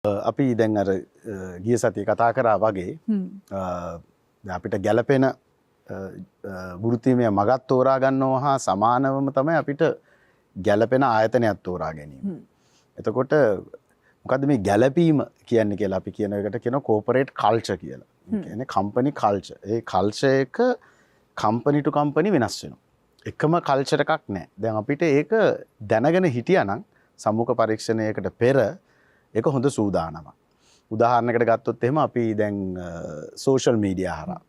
අපි දැන් අර ගිය සතියේ කතා කරා වගේ අපිට ගැළපෙන වෘත්තීමය මගක් තෝරා ගන්නවා හා සමානවම තමයි අපිට ගැළපෙන ආයතනයක් තෝරා ගැනීම. එතකොට මොකද්ද මේ ගැළපීම කියන්නේ කියලා අපි කියන එකට කියනවා කෝපරේට් කල්චර් කියලා. කියන්නේ කම්පැනි කල්චර්. ඒ කල්චර් එක කම්පැනි ටු කම්පැනි වෙනස් වෙනවා. එකම කල්චර් එකක් නැහැ. දැන් අපිට ඒක දැනගෙන හිටියානම් සම්මුඛ පරීක්ෂණයකට පෙර ඒක හොඳ සූදානමක්. උදාහරණයකට ගත්තොත් එහෙම අපි දැන් සෝෂල් මීඩියා හරහා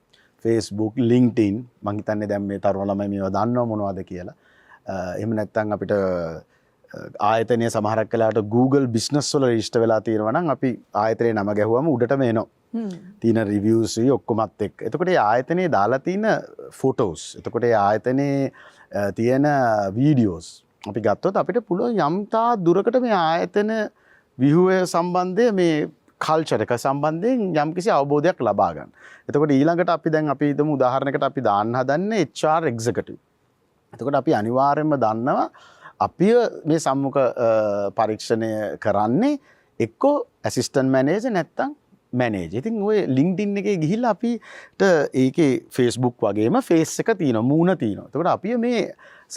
Facebook, LinkedIn මං හිතන්නේ දැන් මේ තරුණ ළමයි මේවා දන්නව මොනවද කියලා. එහෙම නැත්නම් අපිට ආයතනයේ සමහරක් වෙලාවට Google business වල රෙජිස්ටර් වෙලා තියෙනවා නම් අපි ආයතනයේ නම ගැහුවම උඩටම එනවා. තියෙන රිවිව්ස් ඔක්කොමත් එක්ක. එතකොට මේ ආයතනයේ දාලා තියෙන ෆොටෝස්, එතකොට මේ ආයතනයේ තියෙන වීඩියෝස් අපි ගත්තොත් අපිට පුළුවන් යම්තා දුරකට මේ ආයතන විහුවේ සම්බන්ධය මේ කල්චර් එක සම්බන්ධයෙන් යම්කිසි අවබෝධයක් ලබා ගන්න. එතකොට ඊළඟට අපි දැන් අපි හිතමු උදාහරණයකට අපි දාන්න හදන්නේ HR executive. එතකොට අපි අනිවාර්යයෙන්ම දන්නවා අපි මේ සම්මුඛ පරීක්ෂණය කරන්නේ එක්කෝ ඇසිස්ටන්ට් මැනේජර් නැත්නම් මැනේජර්. ඉතින් ඔය LinkedIn එකේ ගිහිල්ලා අපිට ඒකේ Facebook වගේම ෆේස් එක තියෙනවා, මූණ තියෙනවා. එතකොට අපි මේ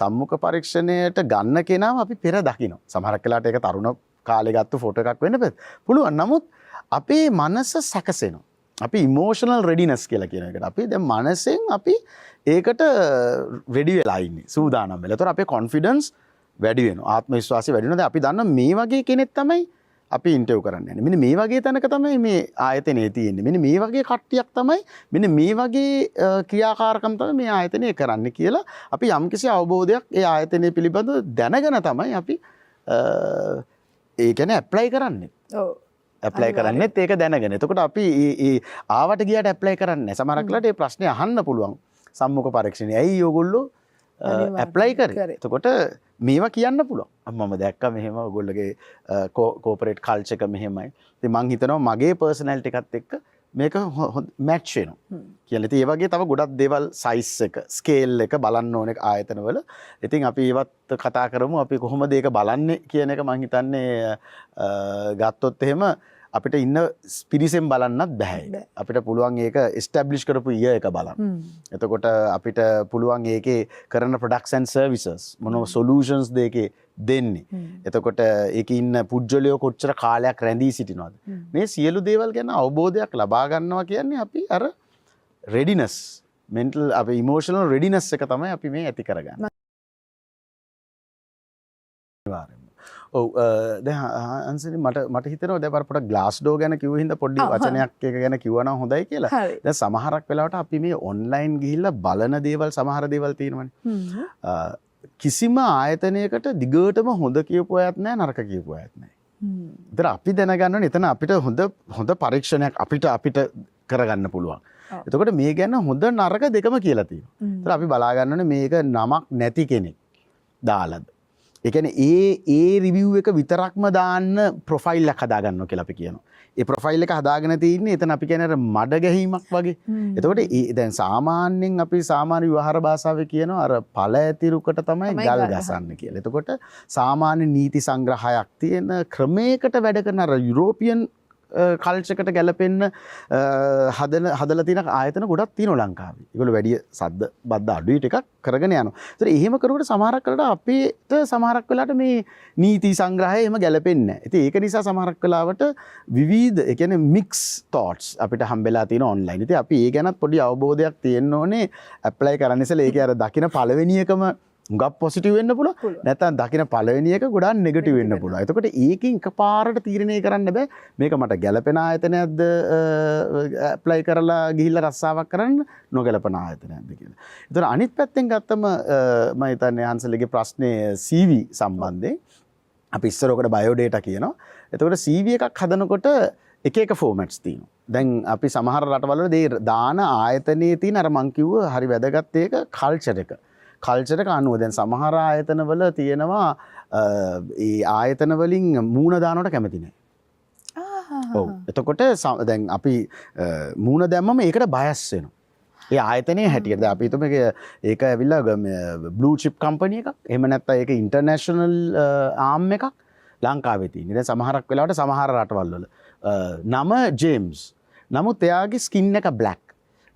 සම්මුඛ පරීක්ෂණයට ගන්න කෙනාම අපි පෙර දකිනවා. සමහරක් වෙලාවට ඒක තරුණ කාලේ ගත්ත ෆොටෝ එකක් වෙන්න පුළුවන්. නමුත් අපේ මනස සැකසෙනවා. අපි ඉමෝෂනල් රෙඩිනස් කියලා කියන එකට. අපි දැන් මනසෙන් අපි ඒකට රෙඩි වෙලා ඉන්නේ. සූදානම් වෙලා. ඒතර අපේ කොන්ෆිඩන්ස් වැඩි වෙනවා. ආත්ම විශ්වාසය වැඩි වෙනවා. දැන් අපි දන්නවා මේ වගේ කෙනෙක් තමයි අපි ඉන්ටර්විව් කරන්න යන්නේ. මෙන්න මේ වගේ තැනක තමයි මේ ආයතනයේ තියෙන්නේ. මෙන්න මේ වගේ කට්ටියක් තමයි මෙන්න මේ වගේ ක්‍රියාකාරකම් තමයි මේ ආයතනයේ කරන්න කියලා අපි යම්කිසි අවබෝධයක් ඒ ආයතනය පිළිබඳව දැනගෙන තමයි අපි ඒ කියන්නේ ඇප්ලයි කරන්නේ. ඔව්. ඇප්ලයි කරන්නේත් ඒක දැනගෙන. එතකොට අපි ආවට ගියාට ඇප්ලයි කරන්නේ නැහැ. සමහරක් වෙලාවට මේ ප්‍රශ්නේ අහන්න පුළුවන් සම්මුඛ පරීක්ෂණේ. ඇයි ඔයගොල්ලෝ ඇප්ලයි කරේ? එතකොට මේවා කියන්න පුළුවන්. මම දැක්කා මෙහෙම ඔයගොල්ලෝගේ කෝපරේට් කල්චර් එක මෙහෙමයි. ඉතින් මං හිතනවා මගේ පර්සනැලිටි එකත් එක්ක මේක මැච් වෙනවා කියලා. ඉතින් ඒ වගේ තව ගොඩක් දේවල් සයිස් එක, ස්කේල් එක බලන්න ඕනේ ආයතනවල. ඉතින් අපි ඒවත් කතා කරමු. අපි කොහොමද ඒක බලන්නේ කියන එක මං හිතන්නේ ගත්තොත් එහෙම අපිට ඉන්න පිරිසෙන් බලන්නත් බෑ. අපිට පුළුවන් ඒක එස්ටැබ්ලිෂ් කරපු ඊය එක බලන්න. එතකොට අපිට පුළුවන් ඒකේ කරන ප්‍රොඩක්ට්ස් ඇන්ඩ් සර්විසස් මොනව සොලියුෂන්ස් දෙකේ දෙන්නේ. එතකොට ඒකේ ඉන්න පුජ්‍යලයෝ කොච්චර කාලයක් රැඳී සිටිනවද? මේ සියලු දේවල් ගැන අවබෝධයක් ලබා ගන්නවා කියන්නේ අපි අර රෙඩිනස්, මෙන්ටල් අපි ඉමෝෂනල් රෙඩිනස් එක තමයි අපි මේ ඇති කරගන්නේ. ඔව් දැන් අන්සනි මට හිතෙනවා දැන් පොඩක් ග්ලාස් ඩෝ ගැන කිව්ව හින්දා පොඩි වචනයක් එක ගැන කිව්වනම් හොඳයි කියලා. දැන් සමහරක් වෙලාවට අපි මේ ඔන්ලයින් ගිහිල්ලා බලන දේවල් සමහර දේවල් තියෙනවනේ. කිසිම ආයතනයකට දිගටම හොඳ කියපු අයත් නැහැ, නරක කියපු අයත් නැහැ. ඒතර අපි දැනගන්න ඕනේ එතන අපිට හොඳ පරීක්ෂණයක් අපිට කරගන්න පුළුවන්. එතකොට මේ ගැන හොඳ නරක දෙකම කියලා තියෙනවා. ඒතර අපි බලා ගන්න ඕනේ මේක නමක් නැති කෙනෙක් දාලාද. ඒ කියන්නේ ඒ රිවිව් එක විතරක්ම දාන්න ප්‍රොෆයිල් එකක් හදා ගන්නවා කියලා අපි කියනවා. ඒ ප්‍රොෆයිල් එක හදාගෙන තින්නේ එතන අපි කියන්නේ අර මඩ ගැහිමක් වගේ. එතකොට දැන් සාමාන්‍යයෙන් අපි සාමාන්‍ය විවහාර භාෂාවේ කියනවා අර ඵල ඇතිරුකට තමයි ගල් ගසන්නේ කියලා. එතකොට සාමාන්‍ය නීති සංග්‍රහයක් තියෙන ක්‍රමයකට වැඩ කරන අර යුරෝපියන් කල්චර් එකට ගැලපෙන්න හදලා තියෙන ආයතන ගොඩක් තියෙනවා ලංකාවේ. ඒගොල්ලෝ වැඩි සද්ද බද්ද අඩුයි ටිකක් කරගෙන යනවා. ඒතර එහෙම කරනකොට සමහරක් වෙලාවට අපිට සමහරක් වෙලාවට මේ නීති සංග්‍රහය එහෙම ගැලපෙන්නේ නැහැ. ඉතින් ඒක නිසා සමහරක් වෙලාවට විවිධ ඒ කියන්නේ මික්ස් thoughts අපිට හම්බෙලා තියෙන ඔන්ලයින්. ඉතින් අපි ඒ ගැනත් පොඩි අවබෝධයක් තියෙන්න ඕනේ. ඇප්ලයි කරන්න ඉස්සෙල්ලා ඒකේ අර දකින්න පළවෙනි එකම හුඟක් පොසිටිව් වෙන්න පුළුවන්. නැත්නම් දකින්න පළවෙනි එක ගොඩාක් නෙගටිව් වෙන්න පුළුවන්. එතකොට ඒකෙන් එකපාරට තීරණය කරන්න බෑ මේක මට ගැළපෙන ආයතනයක්ද ඇප්ලයි කරලා ගිහිල්ලා රස්සාවක් කරන්න නොගැලපෙන ආයතනයක්ද කියලා. ඒතර අනිත් පැත්තෙන් ගත්තම මම හිතන්නේ හංසලගේ ප්‍රශ්නේ CV සම්බන්ධයෙන් අපි ඉස්සර ඔකට බයෝඩේටා කියනවා. එතකොට CV එකක් හදනකොට එක ෆෝමැට්ස් තියෙනවා. දැන් අපි සමහර රටවල වල දාන ආයතනයේ තියෙන අර මං කිව්ව හරි වැදගත් ඒක කල්චර් එක. කල්චර් එක අනුව දැන් සමහර ආයතනවල තියෙනවා ඒ ආයතන වලින් මූණ දානවට කැමති නැහැ. ඔව්. එතකොට දැන් අපි මූණ දැම්මම ඒකට බයස් වෙනවා. ඒ ආයතනයේ හැටියට දැන් අපි හිතමු ඒක ඇවිල්ලා බ්ලූ චිප් කම්පැනි එකක්. එහෙම නැත්නම් ඒක ඉන්ටර්නැෂනල් ආම් එකක් ලංකාවේ තියෙන. දැන් සමහරක් වෙලාවට සමහර රටවල් වල නම ජේම්ස්. නමුත් එයාගේ ස්කින් එක බ්ලැක්.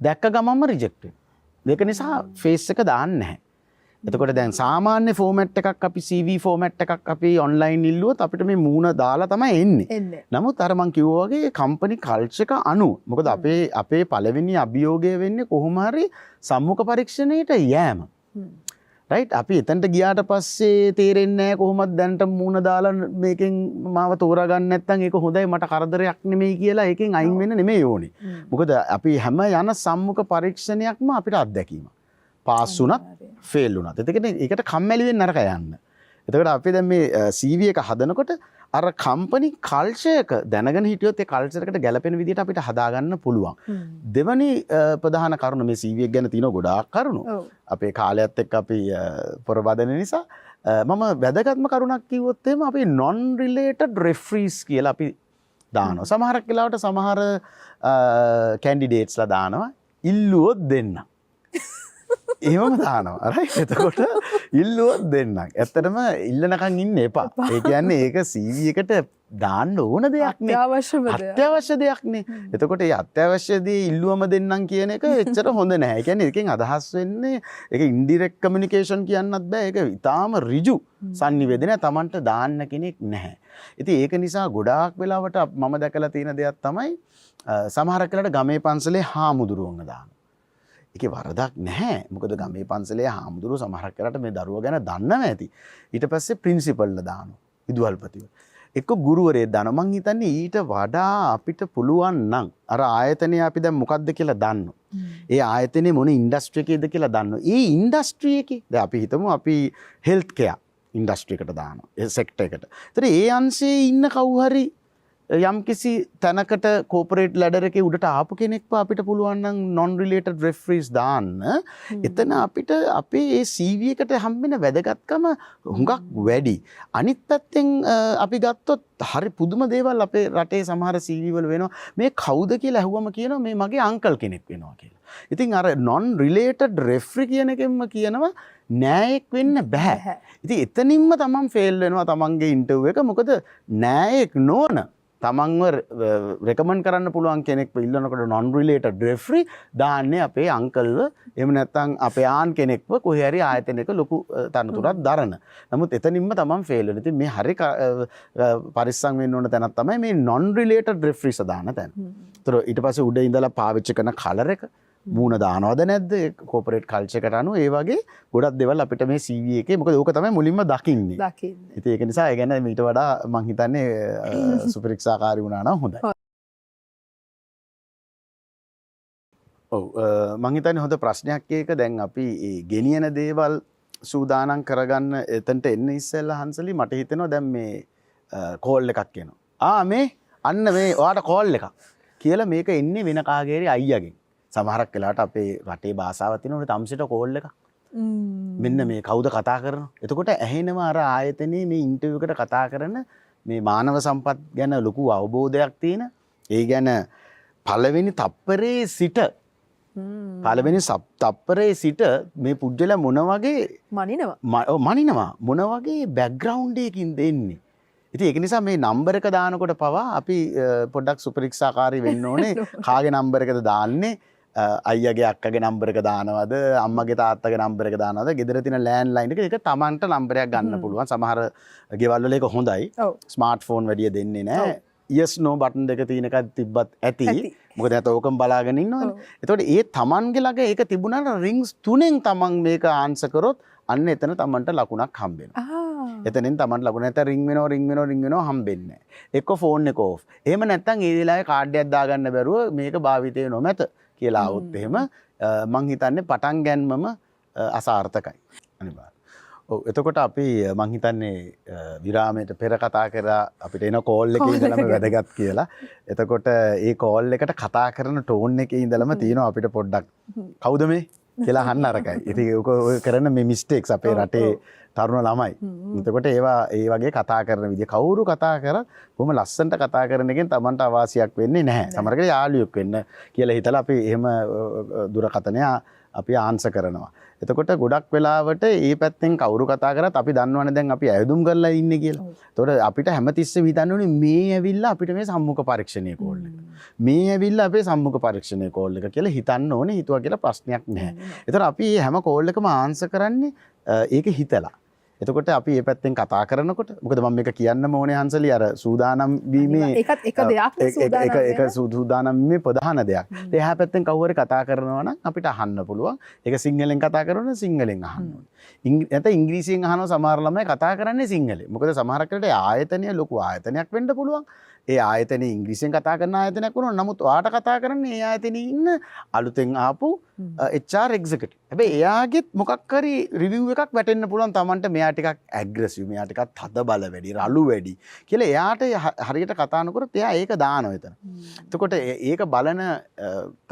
දැක්ක ගමන්ම රිජෙක්ට් වෙනවා. ඒක නිසා ෆේස් එක දාන්නේ නැහැ. එතකොට දැන් සාමාන්‍ය ෆෝමැට් එකක් අපි CV ෆෝමැට් එකක් අපි ඔන්ලයින් ඉල්ලුවොත් අපිට මේ මූණ දාලා තමයි එන්නේ. නමුත් අර මං කිව්වා වගේ කම්පනි කල්චර් එක අනුව. මොකද අපේ පළවෙනි අභියෝගය වෙන්නේ කොහොම හරි සම්මුඛ පරීක්ෂණයට යෑම. රයිට් අපි එතනට ගියාට පස්සේ තේරෙන්නේ නැහැ කොහොමද දැනට මූණ දාලා මේකෙන් මාව තෝරාගන්න නැත්නම් ඒක හොඳයි මට කරදරයක් නෙමෙයි කියලා ඒකෙන් අයින් වෙන්න නෙමෙයි ඕනේ. මොකද අපි හැම යන සම්මුඛ පරීක්ෂණයක්ම අපිට අත්දැකීම. පාස් වුණත් ෆේල් වුණත්. ඒකට කම්මැලි වෙන්න නරක යන්න. එතකොට අපි දැන් මේ CV එක හදනකොට අර කම්පනි කල්චර් එක දැනගෙන හිටියොත් ඒ කල්චර් එකට ගැලපෙන විදිහට අපිට හදාගන්න පුළුවන්. දෙවැනි ප්‍රධාන කරුණ මේ CV එක ගැන තියෙන ගොඩාක් කරුණු. අපේ කාලයත් එක්ක අපි පොරබදන නිසා මම වැදගත්ම කරුණක් කිව්වොත් එහෙම අපි non related referees කියලා අපි දානවා. සමහරක් වෙලාවට සමහර candidatesලා දානවා ඉල්ලුවොත් දෙන්න. එහෙමම දානවා. right? එතකොට ඉල්ලුවොත් දෙන්නම්. ඇත්තටම ඉල්ලනකන් ඉන්න එපා. ඒ කියන්නේ ඒක CV එකට දාන්න ඕන දෙයක් නේ. අත්‍යවශ්‍ය දෙයක් නේ. එතකොට මේ අත්‍යවශ්‍ය දේ ඉල්ලුවම දෙන්නම් කියන එක එච්චර හොඳ නැහැ. ඒ කියන්නේ එකෙන් අදහස් වෙන්නේ ඒක ඉන්ඩිරෙක්ට් කමියුනිකේෂන් කියන්නත් බෑ. ඒක ඊටාම ඍජු sannivedana Tamanට දාන්න කෙනෙක් නැහැ. ඉතින් ඒක නිසා ගොඩාක් වෙලාවට මම දැකලා තියෙන දෙයක් තමයි සමහරක් වෙලාවට ගමේ පන්සලේ හාමුදුරුවන්ව දානවා. ඒකේ වරදක් නැහැ. මොකද ගමේ පන්සලේ හාමුදුරුවෝ සමහරක් කරට මේ දරුවා ගැන දන්නව ඇති. ඊට පස්සේ ප්‍රින්සිපල්ලා දානවා. විදුහල්පතිව. එක්ක ගුරුවරයෙක් දානවා. මං හිතන්නේ ඊට වඩා අපිට පුළුවන් නම් අර ආයතනය අපි දැන් මොකද්ද කියලා දන්නෝ. ඒ ආයතනයේ මොන ඉන්ඩස්ට්‍රි එකේද කියලා දන්නෝ. ඒ ඉන්ඩස්ට්‍රි එකේ දැන් අපි හිතමු අපි හෙල්ත් කෙයා ඉන්ඩස්ට්‍රි එකට දානවා. ඒ සෙක්ටර් එකට. ඒතර ඒ අංශයේ ඉන්න කවුරු හරි යම් කිසි තැනකට කෝපරේට් ලැඩර් එකේ උඩට ආපු කෙනෙක්ව අපිට පුළුවන් නම් non related referees දාන්න. එතන අපිට අපේ ඒ CV එකට හම්බෙන වැදගත්කම හුඟක් වැඩි. අනිත් පැත්තෙන් අපි ගත්තොත් හරි පුදුම දේවල් අපේ රටේ සමහර CV වල වෙනවා. මේ කවුද කියලා අහුවම කියනවා මේ මගේ අංකල් කෙනෙක් වෙනවා කියලා. ඉතින් අර non related referee කියන එකෙන්ම කියනවා නෑයෙක් වෙන්න බෑ. ඉතින් එතනින්ම තමන් ෆේල් වෙනවා තමන්ගේ ඉන්ටර්විව් එක. මොකද නෑයෙක් නොවන තමන්ව රෙකමන්ඩ් කරන්න පුළුවන් කෙනෙක්ව ඉල්ලනකොට non related referee දාන්නේ අපේ අංකල්ව එහෙම නැත්නම් අපේ ආන් කෙනෙක්ව කොහේ හරි ආයතනයක ලොකු තනතුරක් දරන. නමුත් එතනින්ම තමන් ෆේල් වෙනවා. ඉතින් මේ හරි පරිස්සම් වෙන්න ඕන තැනක් තමයි මේ non related referees දාන තැන. ඒතර ඊට පස්සේ උඩ ඉඳලා පාවිච්චි කරන කලර් එක මූණ දානවද නැද්ද කෝපරේට් කල්චර් එකට අනුව ඒ වගේ ගොඩක් දේවල් අපිට මේ CV එකේ මොකද ඕක තමයි මුලින්ම දකින්නේ. ඉතින් ඒක නිසා ඒ ගැන ඊට වඩා මම හිතන්නේ සුපරීක්ෂාකාරී වුණා නම් හොඳයි. ඔව් මම හිතන්නේ හොඳ ප්‍රශ්නයක් ඒක. දැන් අපි මේ ගෙනියන දේවල් සූදානම් කරගන්න එතනට එන්න ඉස්සෙල්ලා හංසලි මට හිතෙනවා දැන් මේ කෝල් එකක් එනවා. මේ අන්න මේ ඔයාට කෝල් එකක් කියලා මේක එන්නේ වෙන කාගේරි අයියාගෙන්. සමහරක් වෙලාවට අපේ රටේ භාෂාවක් තියෙනවනේ තම්සිට කෝල් එකක්. මෙන්න මේ කවුද කතා කරනවා. එතකොට ඇහෙනවා අර ආයතනයේ මේ ඉන්ටර්විව් එකට කතා කරන මේ මානව සම්පත් ගැන ලොකු අවබෝධයක් තියෙන. ඒ ගැන පළවෙනි තප්පරේ සිට මේ පුජ්‍යල මොන වගේ මනිනවා මොන වගේ බෑග්ග්‍රවුන්ඩ් එකකින් දෙන්නේ. ඉතින් ඒක නිසා මේ නම්බර එක දානකොට පවා අපි පොඩ්ඩක් සුපරීක්ෂාකාරී වෙන්න ඕනේ. කාගේ නම්බර එකද දාන්නේ? අයියාගේ අක්කගේ නම්බර එක දානවද? අම්මගේ තාත්තගේ නම්බර එක දානවද? ගෙදර තියෙන ලෑන්ඩ් ලයින් එක ඒක Tamanට නම්බරයක් ගන්න පුළුවන්. සමහර ගෙවල් වල ඒක හොඳයි. ස්මාර්ට් ෆෝන් වැඩිය දෙන්නේ නැහැ. yes no බටන් දෙක තියෙන එකක් තිබ්බත් ඇති. මොකද නැත්නම් ඕකම බලාගෙන ඉන්නවනේ. එතකොට ඒ Tamanගේ ළඟ ඒක තිබුණාට රින්ග්ස් 3න් Taman මේක ආන්සර් කරොත් අන්න එතන Tamanට ලකුණක් හම්බ වෙනවා. එතනින් Taman ලකුණ නැත්නම් රින් වෙනවා හම්බෙන්නේ නැහැ. එක්ක ෆෝන් එක ඕෆ්. එහෙම නැත්නම් ඒ වෙලාවේ කාඩ් එකක් දාගන්න බැරුව මේක භාවිතය නොමැත කියලා આવොත් එහෙම මං හිතන්නේ පටන් ගැනීමම අසාර්ථකයි. අනිවාර්යයෙන්. ඔව් එතකොට අපි මං හිතන්නේ විරාමයට පෙර කතා කරා අපිට එන කෝල් එකේ ඉඳලම වැදගත් කියලා. එතකොට ඒ කෝල් එකට කතා කරන ටෝන් එකේ ඉඳලම තියෙනවා අපිට පොඩ්ඩක් කවුද මේ කියලා අහන්න අරකයි. ඉතින් ඔය කරන මේ මිස්ටේක්ස් අපේ රටේ තරුණ ළමයි. එතකොට ඒවා ඒ වගේ කතා කරන විදිය කවුරු කතා කරත් බොහොම ලස්සනට කතා කරන එකෙන් Tamanට අවාසියක් වෙන්නේ නැහැ. සමහරකට යාළුවෙක් වෙන්න කියලා හිතලා අපි එහෙම දුරකථනය අපි ආන්සර් කරනවා. එතකොට ගොඩක් වෙලාවට ඒ පැත්තෙන් කවුරු කතා කරත් අපි දන්නවනේ දැන් අපි ඇයදුම් කරලා ඉන්නේ කියලා. එතකොට අපිට හැමතිස්සෙම හිතන්න ඕනේ මේ ඇවිල්ලා අපිට මේ සම්මුඛ පරීක්ෂණයේ කෝල් එක. මේ ඇවිල්ලා අපේ සම්මුඛ පරීක්ෂණයේ කෝල් එක කියලා හිතන්න ඕනේ. හිතුවා කියලා ප්‍රශ්නයක් නැහැ. එතකොට අපි මේ හැම කෝල් එකම ආන්සර් කරන්නේ ඒක හිතලා. එතකොට අපි මේ පැත්තෙන් කතා කරනකොට මොකද මම මේක කියන්නම ඕනේ හංසලි අර සූදානම් වීමේ ඒකත් එක දෙයක් ඒක සූදානම් වීමේ ප්‍රධාන දෙයක්. එහා පැත්තෙන් කවුරු හරි කතා කරනවා නම් අපිට අහන්න පුළුවන්. ඒක සිංහලෙන් කතා කරනවා සිංහලෙන් අහන්න ඕනේ. නැත්නම් ඉංග්‍රීසියෙන් අහනවා සමහර ළමයි කතා කරන්නේ සිංහලෙන්. මොකද සමහර කලට ආයතනය ලොකු ආයතනයක් වෙන්න පුළුවන්. ඒ ආයතනේ ඉංග්‍රීසියෙන් කතා කරන ආයතනයක් වුණා. නමුත් ඔයාට කතා කරන්නේ ඒ ආයතනේ ඉන්න අලුතෙන් ආපු HR එක්සිකියුටිව්. හැබැයි එයාගෙත් මොකක් හරි රිවිව් එකක් වැටෙන්න පුළුවන් Tamanට මෙයා ටිකක් ඇග්‍රෙසිව්, මෙයා ටිකක් තද බල වැඩි, රළු වැඩි කියලා එයාට හරියට කතා නොකරොත් එයා ඒක දානවා එතන. එතකොට ඒක බලන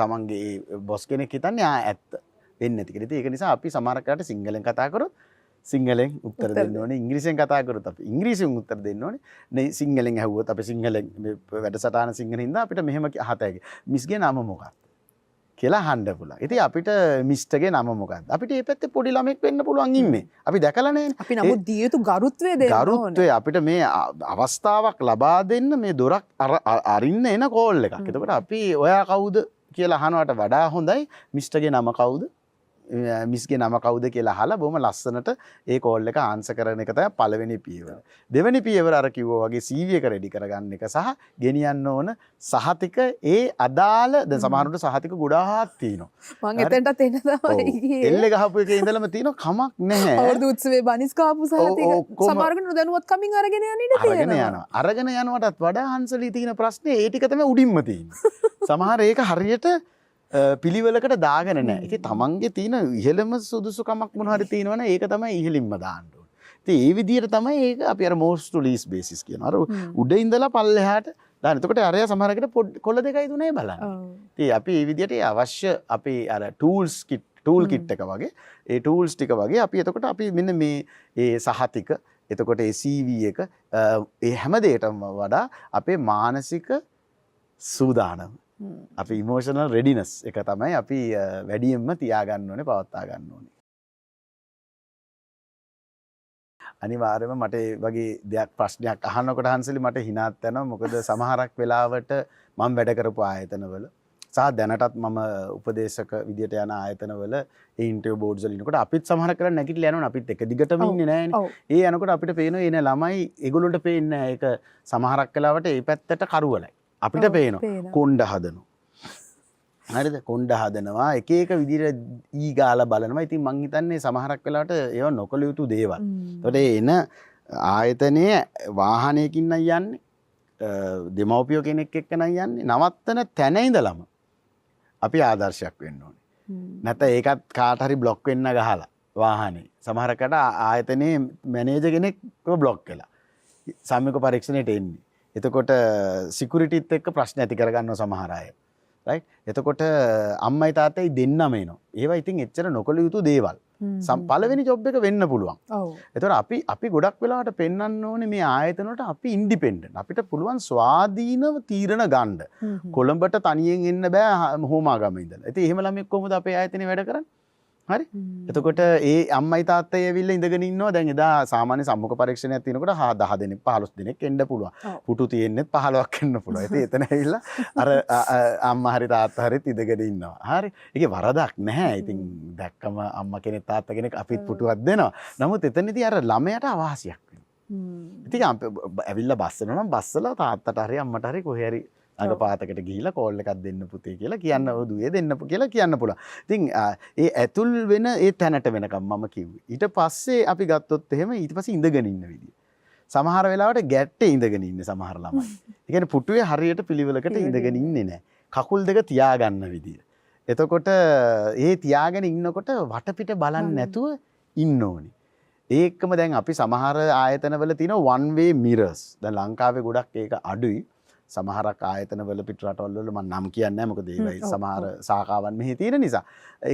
Tamanගේ බොස් කෙනෙක් හිතන්නේ ඇත්ත වෙන්නේ නැති කියලා. ඒක නිසා අපි සමහර කාට සිංහලෙන් කතා කරොත් සිංහලෙන් උත්තර දෙන්න ඕනේ. ඉංග්‍රීසියෙන් කතා කරොත් අපි ඉංග්‍රීසියෙන් උත්තර දෙන්න ඕනේ. නේ සිංහලෙන් ඇහුවොත් අපි සිංහලෙන් වැඩසටහන සිංහලෙන් ඉඳලා අපිට මෙහෙම අහත හැකි. මිස්ගේ නම මොකක්ද කියලා අහන්න පුළුවන්. ඉතින් අපිට මිස්ටර්ගේ නම මොකක්ද? අපිට මේ පැත්තේ පොඩි ළමෙක් වෙන්න පුළුවන් ඉන්නේ. අපි දැකලා නැහැනේ. අපි නමුත් දිය යුතු ගරුත්වය දෙන්න ඕනේ. ගරුත්වය අපිට මේ අවස්ථාවක් ලබා දෙන්න මේ දොරක් අරින්න එන කෝල් එකක්. එතකොට අපි ඔයා කවුද කියලා අහනවට වඩා හොඳයි මිස්ටර්ගේ නම කවුද? මිස්ගේ නම කවුද කියලා අහලා බොහොම ලස්සනට ඒ කෝල් එක ආන්සර් කරන එක තමයි පළවෙනි පියවර. දෙවෙනි පියවර අර කිව්වා වගේ CV එක රෙඩි කරගන්න එක සහ ගෙනියන්න ඕන සහතික ඒ අදාළ දැන් සමහරවිට සහතික ගොඩාක් තියෙනවා. මම එතනටත් එන්න තමයි ගියේ. එල්ලේ ගහපු එකේ ඉඳලම තියෙනවා කමක් නැහැ. අවුරුදු උත්සවයේ බනිස් කාපු සහතික සමහරකට නොදැනුවත් කමින් අරගෙන යන ඉඩ තියෙනවා. අරගෙන යනවටත් වඩා හංසලී තියෙන ප්‍රශ්නේ ඒ ටික තමයි උඩින්ම තියෙන්නේ. සමහර ඒක හරියට පිළිවෙලකට දාගෙන නැහැ. ඒකේ තමන්ගේ තියෙන ඉහළම සුදුසුකමක් මොන හරි තියෙනවනේ ඒක තමයි ඉහළින්ම දාන්න ඕනේ. ඉතින් ඒ විදිහට තමයි ඒක අපි අර most to least basis කියනවා. අර උඩ ඉඳලා පල්ලෙහාට දාන්න. එතකොට අරයා සමහරකට කොළ දෙකයි තුනයි බලන්නේ. ඉතින් අපි මේ විදිහට අවශ්‍ය අපි අර tool kit එක වගේ ඒ tools ටික වගේ අපි එතකොට අපි මෙන්න මේ ඒ සහතික එතකොට ඒ CV එක ඒ හැම දෙයකටම වඩා අපේ මානසික සූදානම අපි ඉමෝෂනල් රෙඩිනස් එක තමයි අපි වැඩියෙන්ම තියාගන්න ඕනේ පවත්වා ගන්න ඕනේ. අනිවාර්යයෙන්ම මට ඒ වගේ දෙයක් ප්‍රශ්නයක් අහනකොට හංසලි මට හිනාත් යනවා. මොකද සමහරක් වෙලාවට මම වැඩ කරපු ආයතනවල සහ දැනටත් මම උපදේශක විදියට යන ආයතනවල ඒ ඉන්ටර්වියු බෝඩ්ස් වල ඉනකොට අපිත් සමහරක් කරලා නැගිටලා යනවනේ. අපිත් එක දිගටම ඉන්නේ නැහැනේ. ඒ යනකොට අපිට පේනවා එන ළමයි ඒගොල්ලොන්ට පේන්නේ නැහැ. ඒක සමහරක් වෙලාවට ඒ පැත්තට කරුවලයි. අපිට පේනවා කොණ්ඩ හදනවා. හරිද? කොණ්ඩ හදනවා එක එක විදිහට ඊ ගාලා බලනවා. ඉතින් මං හිතන්නේ සමහරක් වෙලාවට ඒවා නොකළ යුතු දේවල්. ඒකට එන ආයතනයේ වාහනයකින් නම් යන්නේ දෙමව්පියෝ කෙනෙක් එක්ක නම් යන්නේ නවත්තන තැන ඉඳලම අපි ආදර්ශයක් වෙන්න ඕනේ. නැත්නම් ඒකත් කාට හරි බ්ලොක් වෙන්න ගහලා වාහනේ. සමහරකට ආයතනයේ මැනේජර් කෙනෙක්ව බ්ලොක් කළා. සම්මුඛ පරීක්ෂණයට එන්නේ. එතකොට සිකියුරිටිත් එක්ක ප්‍රශ්න ඇති කරගන්නවා සමහර අය. රයිට්? එතකොට අම්මයි තාත්තයි දෙන්නම එනවා. ඒවා ඉතින් එච්චර නොකළ යුතු දේවල්. පළවෙනි ජොබ් එක වෙන්න පුළුවන්. ඔව්. එතකොට අපි ගොඩක් වෙලාවට පෙන්වන්න ඕනේ මේ ආයතන වලට අපි ඉන්ඩිපෙන්ඩන්ට්. අපිට පුළුවන් ස්වාධීනව තීරණ ගන්න. කොළඹට තනියෙන් එන්න බෑ හෝමාගම ඉඳලා. ඉතින් එහෙම ළමෙක් කොහොමද අපේ ආයතනේ වැඩ කරන්නේ? හරි? එතකොට ඒ අම්මයි තාත්තයි ඇවිල්ලා ඉඳගෙන ඉන්නවා. දැන් එදා සාමාන්‍ය සම්මුඛ පරීක්ෂණයක් තියෙනකොට 10 දෙනෙක් 15 දෙනෙක් එන්න පුළුවන්. පුටු තියෙන්නෙත් 15ක් එන්න පුළුවන්. ඉතින් එතන ඇවිල්ලා අර අම්මා හරි තාත්තා හරිත් ඉඳගෙන ඉන්නවා. හරි? ඒකේ වරදක් නැහැ. ඉතින් දැක්කම අම්මා කෙනෙක් තාත්තා කෙනෙක් අපිත් පුටුවක් දෙනවා. නමුත් එතනදී අර ළමයට අවාසියක් වෙනවා. ඉතින් ඇවිල්ලා බස් වෙනවා නම් බස්සලා තාත්තට හරි අම්මට හරි කොහේ හරි අඟ පාතකට ගිහිලා කෝල් එකක් දෙන්න පුතේ කියලා කියන්න දුවේ දෙන්න කියලා කියන්න පුළුවන්. ඉතින් ඒ ඇතුල් වෙන ඒ තැනට වෙනකම් මම කිව්වේ. ඊට පස්සේ අපි ගත්තොත් එහෙම ඊට පස්සේ ඉඳගෙන ඉන්න විදිය. සමහර වෙලාවට ගැට්ටේ ඉඳගෙන ඉන්නේ සමහර ළමයි. ඒ කියන්නේ පුටුවේ හරියට පිළිවෙලකට ඉඳගෙන ඉන්නේ නැහැ. කකුල් දෙක තියාගන්න විදිය. එතකොට ඒ තියාගෙන ඉන්නකොට වටපිට බලන්නේ නැතුව ඉන්න ඕනේ. ඒකම දැන් අපි සමහර ආයතනවල තියෙන one way mirrors. දැන් ලංකාවේ ගොඩක් ඒක අඩුයි. සමහරක් ආයතනවල පිට රටවල් වල මම නම් කියන්නේ නැහැ මොකද ඒවයි සමහර සාකාවන් මෙහි තියෙන නිසා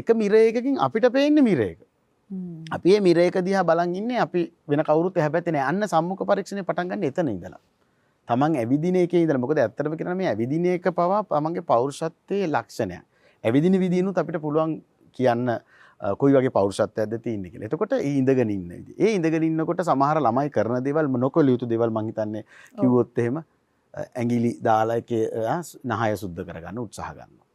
එක මිර එකකින් අපිට පේන්නේ මිර එක. අපි මේ මිර එක දිහා බලන් ඉන්නේ අපි වෙන කවුරුත් එහා පැත්තේ නැහැ. අන්න සම්මුඛ පරීක්ෂණය පටන් ගන්න එතන ඉඳලා. තමන් ඇවිදින එකේ ඉඳලා මොකද ඇත්තටම කියනවා මේ ඇවිදින එක පවා තමන්ගේ පෞරුෂත්වයේ ලක්ෂණයක්. ඇවිදින විදිනුත් අපිට පුළුවන් කියන්න කොයි වගේ පෞරුෂත්වයක්ද තියෙන්නේ කියලා. එතකොට ඒ ඉඳගෙන ඉන්න විදිහ. ඒ ඉඳගෙන ඉන්නකොට සමහර ළමයි කරන දේවල් නොකළ යුතු දේවල් මං හිතන්නේ කිව්වොත් එහෙම ඇඟිලි දාලා එකේ නහය සුද්ධ කරගන්න උත්සාහ ගන්නවා.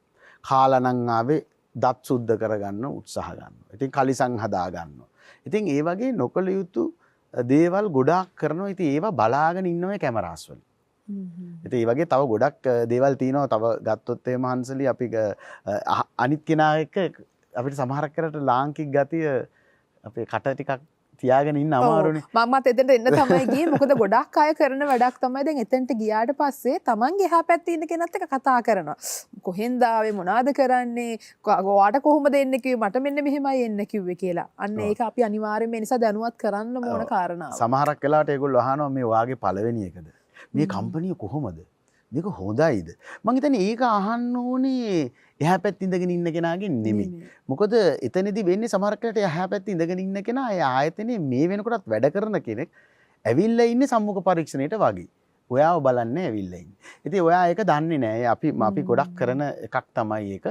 කාලා නම් ආවේ දත් සුද්ධ කරගන්න උත්සාහ ගන්නවා. ඉතින් කලිසම් හදා ගන්නවා. ඉතින් ඒ වගේ නොකළ යුතු දේවල් ගොඩාක් කරනවා. ඉතින් ඒවා බලාගෙන ඉන්නවා කැමරාස් වල. ඉතින් ඒ වගේ තව ගොඩක් දේවල් තියෙනවා. තව ගත්තොත් එහෙම හංසලි අපි අනිත් කෙනා එක්ක අපිට සමහරක් කරට ලාංකික ගතිය අපේ කට ටිකක් තියාගෙන ඉන්න අමාරුනේ. මමත් එතනට එන්න තමයි ගියේ. මොකද ගොඩක් අය කරන වැඩක් තමයි දැන් එතනට ගියාට පස්සේ තමන්ගේ එහා පැත්තේ ඉන්න කෙනත් එක්ක කතා කරනවා. කොහෙන්ද ආවේ මොනවද කරන්නේ? ඔයාට කොහොමද එන්නේ කිව්වේ? මට මෙන්න මෙහෙමයි එන්න කිව්වේ කියලා. අන්න ඒක අපි අනිවාර්යයෙන් මේ නිසා දැනුවත් කරන්න ඕන කාරණාවක්. සමහරක් වෙලාවට ඒගොල්ලෝ අහනවා මේ ඔයාගේ පළවෙනි එකද? මේ කම්පැනි කොහොමද? මේක හොඳයිද? මං හිතන්නේ ඒක අහන්න ඕනේ එහා පැත්තේ ඉඳගෙන ඉන්න කෙනාගෙන් නෙමෙයි. මොකද එතනදී වෙන්නේ සමහරක් වෙලාවට එහා පැත්තේ ඉඳගෙන ඉන්න කෙනා ඒ ආයතනයේ මේ වෙනකොටත් වැඩ කරන කෙනෙක් ඇවිල්ලා ඉන්නේ සම්මුඛ පරීක්ෂණයට වගේ. ඔයාව බලන්නේ ඇවිල්ලා ඉන්නේ. ඉතින් ඔයා ඒක දන්නේ නැහැ. අපි ගොඩක් කරන එකක් තමයි ඒක.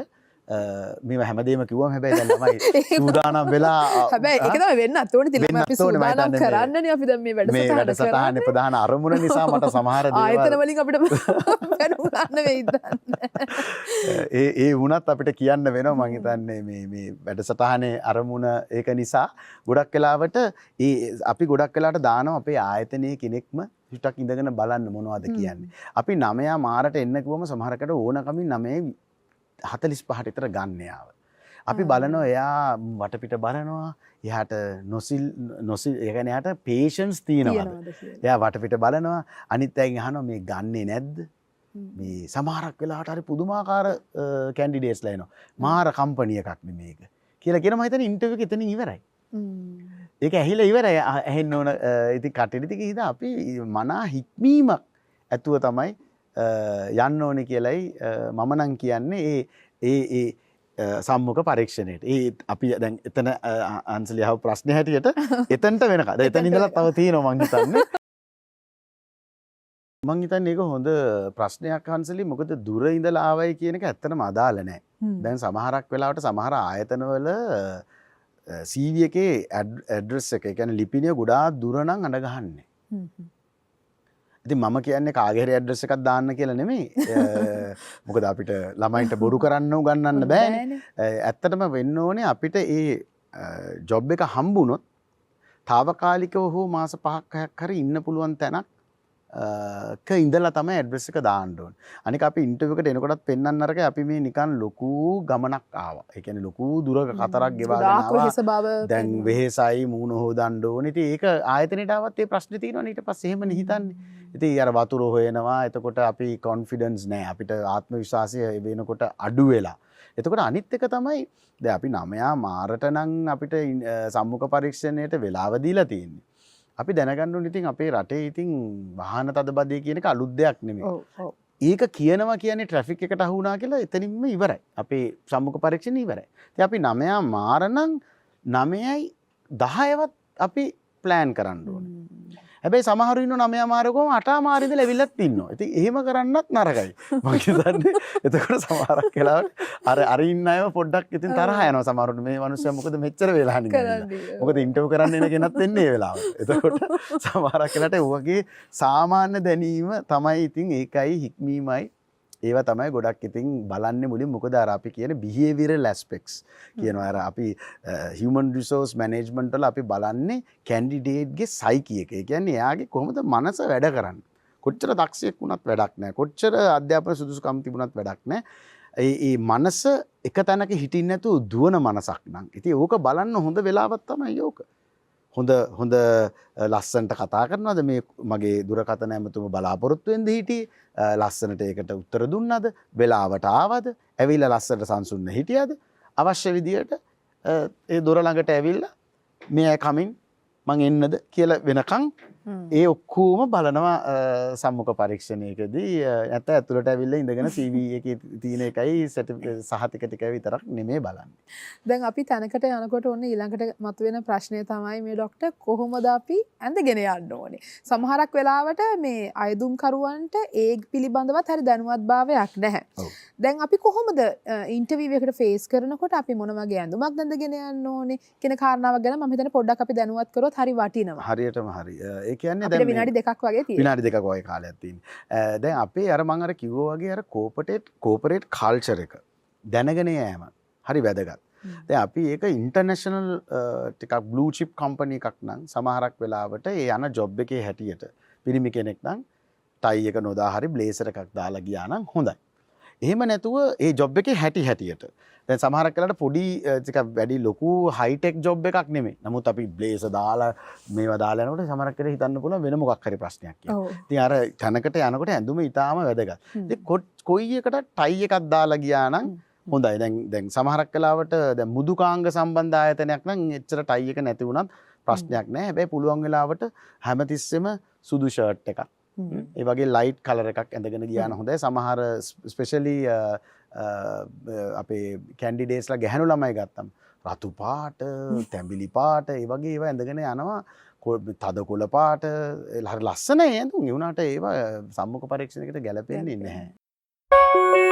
මේව හැමදේම කිව්වම හැබැයි දැන් ළමයි සූදානම් වෙලා හැබැයි ඒක තමයි වෙන්නත් ඕනේ. ඉතින් අපි සූදානම් කරන්නනේ අපි දැන් මේ වැඩසටහනේ ප්‍රධාන අරමුණ නිසා මට සමහර දේවල් ආයතන වලින් අපිට වෙනුගන්න වෙයිද ඒ වුණත් අපිට කියන්න වෙනවා. මං හිතන්නේ මේ වැඩසටහනේ අරමුණ ඒක නිසා ගොඩක් වෙලාවට අපි ගොඩක් වෙලාවට දානවා අපේ ආයතනයේ කෙනෙක්ම හිටක් ඉඳගෙන බලන්න මොනවද කියන්නේ. අපි 9 මාරට එන්න කිව්වම සමහරකට ඕනකමින් 9:45 විතර ගන්න යාව. අපි බලනවා එයා වටපිට බලනවා. එයාට නොසිල් ඒ කියන්නේ එයාට patience තියෙනවද? එයා වටපිට බලනවා. අනිත් අයගෙන් අහනවා මේ ගන්නෙ නැද්ද? මේ සමහරක් වෙලාවට හරි පුදුමාකාර කැන්ඩිඩේට්ස්ලා එනවා. මාර කම්පැනි එකක් නේ මේක. කියලා කියනවා මම හිතන්නේ ඉන්ටර්විව් එක එතනින් ඉවරයි. ඒක ඇහිලා ඉවරයි. ඇහෙන්න ඕන ඉතින් කටෙඩි ටික හිතා අපි මනා හික්මීමක් ඇතුව තමයි යන්න ඕනේ කියලයි මම නම් කියන්නේ ඒ සම්මුඛ පරීක්ෂණයට. අපි දැන් එතන අන්සලි අහව ප්‍රශ්නේ හැටියට එතනට වෙනකම්. දැන් එතන ඉඳලා තව තියෙනවා මං හිතන්නේ. මං හිතන්නේ ඒක හොඳ ප්‍රශ්නයක් අන්සලි. මොකද දුර ඉඳලා ආවයි කියන එක ඇත්තටම අදාළ නැහැ. දැන් සමහරක් වෙලාවට සමහර ආයතනවල CV එකේ ඇඩ්‍රස් එක, ඒ කියන්නේ ලිපිණිය ගොඩාක් දුර නම් අඬ ගහන්නේ. ඉතින් මම කියන්නේ කාගේ හරි ඇඩ්‍රස් එකක් දාන්න කියලා නෙමෙයි. මොකද අපිට ළමයින්ට බොරු කරන්න උගන්වන්න බෑනේ. ඇත්තටම වෙන්න ඕනේ අපිට ඒ ජොබ් එක හම්බුනොත් తాවකාලිකව හෝ මාස 5ක් 6ක් හරි ඉන්න පුළුවන් තැනක් ඉඳලා තමයි ඇඩ්‍රස් එක දාන්න ඕනේ. අනික අපි ඉන්ටර්විව් එකට එනකොටත් පෙන්වන්න අරගෙන අපි මේ නිකන් ලොකු ගමනක් ආවා. ඒ කියන්නේ ලොකු දුර කතරක් ගෙවාගෙන ආවා. දැන් වෙහෙසයි මූණ හොදන්න ඕනේ. ඉතින් ඒක ආයතනයට ආවත් ඒ ප්‍රශ්නේ තියෙනවනේ ඊට පස්සේ එහෙමනේ හිතන්නේ. ඉතින් අර වතුර හොයනවා. එතකොට අපි කොන්ෆිඩන්ස් නැහැ. අපිට ආත්ම විශ්වාසය වෙනකොට අඩු වෙලා. එතකොට අනිත් එක තමයි දැන් අපි 9 මාරට නම් අපිට සම්මුඛ පරීක්ෂණයට වෙලාව දීලා තියෙන්නේ. අපි දැනගන්න ඕනේ ඉතින් අපේ රටේ ඉතින් වාහන තදබදය කියන එක අලුත් දෙයක් නෙමෙයි. ඒක කියනවා කියන්නේ ට්‍රැෆික් එකට අහු වුණා කියලා එතනින්ම ඉවරයි. අපේ සම්මුඛ පරීක්ෂණ ඉවරයි. ඉතින් අපි 9 මාර නම් 9යි 10වත් අපි ප්ලෑන් කරන්න ඕනේ. හැබැයි සමහරු ඉන්නෝ 9 මාරකම 8 මාර ඉඳලා ඇවිල්ලත් ඉන්නවා. ඉතින් එහෙම කරන්නත් නරකයි. මම කියන්නේ එතකොට සමහරක් වෙලාවට අර ඉන්න අයව පොඩ්ඩක් ඉතින් තරහ යනවා සමහරුන්ට මේ මිනිස්සයා මොකද මෙච්චර වෙලා නිකන්. මොකද ඉන්ටර්විව් කරන්න එන කෙනත් එන්නේ ඒ වෙලාවට. එතකොට සමහරක් වෙලාවට ඔයගේ සාමාන්‍ය දැනීම තමයි ඉතින් ඒකයි හික්මීමයි ඒවා තමයි ගොඩක් ඉතින් බලන්නේ මුලින්. මොකද අර අපි කියන behavioral aspects කියනවා. අර අපි human resource management වල අපි බලන්නේ candidate ගේ psyche එක. ඒ කියන්නේ එයාගේ කොහොමද මනස වැඩ කරන්නේ. කොච්චර දක්ෂයෙක් වුණත් වැඩක් නැහැ. කොච්චර අධ්‍යාපන සුදුසුකම් තිබුණත් වැඩක් නැහැ. ඒ මනස එක තැනක හිටින්න නැතුව දුවන මනසක් නම්. ඉතින් ඕක බලන්න හොඳ වෙලාවක් තමයි ඕක. හොඳ ලස්සනට කතා කරනවද මේ මගේ දුරකථන ඇමතුම බලාපොරොත්තු වෙන්ද හිටියේ? ලස්සනට ඒකට උත්තර දුන්නද? වෙලාවට ආවද? ඇවිල්ලා ලස්සනට සංසුන්ව හිටියද? අවශ්‍ය විදියට ඒ දොර ළඟට ඇවිල්ලා මේ කමින් මං එන්නද කියලා වෙනකන් ඒ ඔක්කෝම බලනවා සම්මුඛ පරීක්ෂණයකදී නැත්නම් ඇතුළට ඇවිල්ලා ඉඳගෙන CV එකේ තියෙන එකයි සහතික ටික විතරක් නෙමෙයි බලන්නේ. දැන් අපි තැනකට යනකොට ඔන්න ඊළඟට මතුවෙන ප්‍රශ්නය තමයි මේ ડોක්ටර් කොහොමද අපි ඇඳගෙන යන්න ඕනේ. සමහරක් වෙලාවට මේ අයදුම්කරුවන්ට ඒ පිළිබඳවත් හරි දැනුවත්භාවයක් නැහැ. දැන් අපි කොහොමද ඉන්ටර්විව් එකකට ෆේස් කරනකොට අපි මොන වගේ ඇඳුමක් ඇඳගෙන යන්න ඕනේ කියන කාරණාව ගැන මම හිතන්නේ පොඩ්ඩක් අපි දැනුවත් කරොත් හරි වටිනවා. හරියටම හරි. ඒ කියන්නේ අපිට විනාඩි දෙකක් වගේ තියෙනවා. විනාඩි දෙකක් වගේ කාලයක් තියෙනවා. දැන් අපේ අර මම අර කිව්වා වගේ අර කෝපරේට් කල්චර් එක දැනගෙන යෑම හරි වැදගත්. දැන් අපි ඒක ඉන්ටර්නැෂනල් ටිකක් බ්ලූ චිප් කම්පැනි එකක් නම් සමහරක් වෙලාවට ඒ යන ජොබ් එකේ හැටියට පිරිමි කෙනෙක් නම් ටයි එක නොදා හරි බ්ලේසර් එකක් දාලා ගියා නම් හොඳයි. එහෙම නැතුව ඒ ජොබ් එකේ හැටියට දැන් සමහරක් වෙලාවට පොඩි ටිකක් වැඩි ලොකු හයිටෙක් ජොබ් එකක් නෙමෙයි. නමුත් අපි බ්ලේසර් දාලා මේවා දාලා යනකොට සමහරක් වෙලාවට හිතන්න පුළුවන් වෙන මොකක් හරි ප්‍රශ්නයක් කියලා. ඉතින් අර තැනකට යනකොට ඇඳුම ඊටාම වැදගත්. ඉතින් කොයි එකට ටයි එකක් දාලා ගියා නම් හොඳයි. දැන් සමහරක් වෙලාවට දැන් මුදුකාංග සම්බන්ධ ආයතනයක් නම් එච්චර ටයි එක නැති වුණත් ප්‍රශ්නයක් නැහැ. හැබැයි පුළුවන් වෙලාවට හැමතිස්සෙම සුදු ෂර්ට් එකක් ඒ වගේ ලයිට් කලර් එකක් ඇඳගෙන ගියා නම් හොඳයි. සමහර ස්පෙෂලි අපේ කැන්ඩිඩේට්ස්ලා ගැහණු ළමයි ගත්තම රතු පාට, තැඹිලි පාට ඒ වගේ ඒවා ඇඳගෙන යනවා. තද කොළ පාට හරි ලස්සනයි ඇඳුම්. ඒ වුණාට ඒවා සම්මුඛ පරීක්ෂණයකට ගැලපෙන්නේ නැහැ.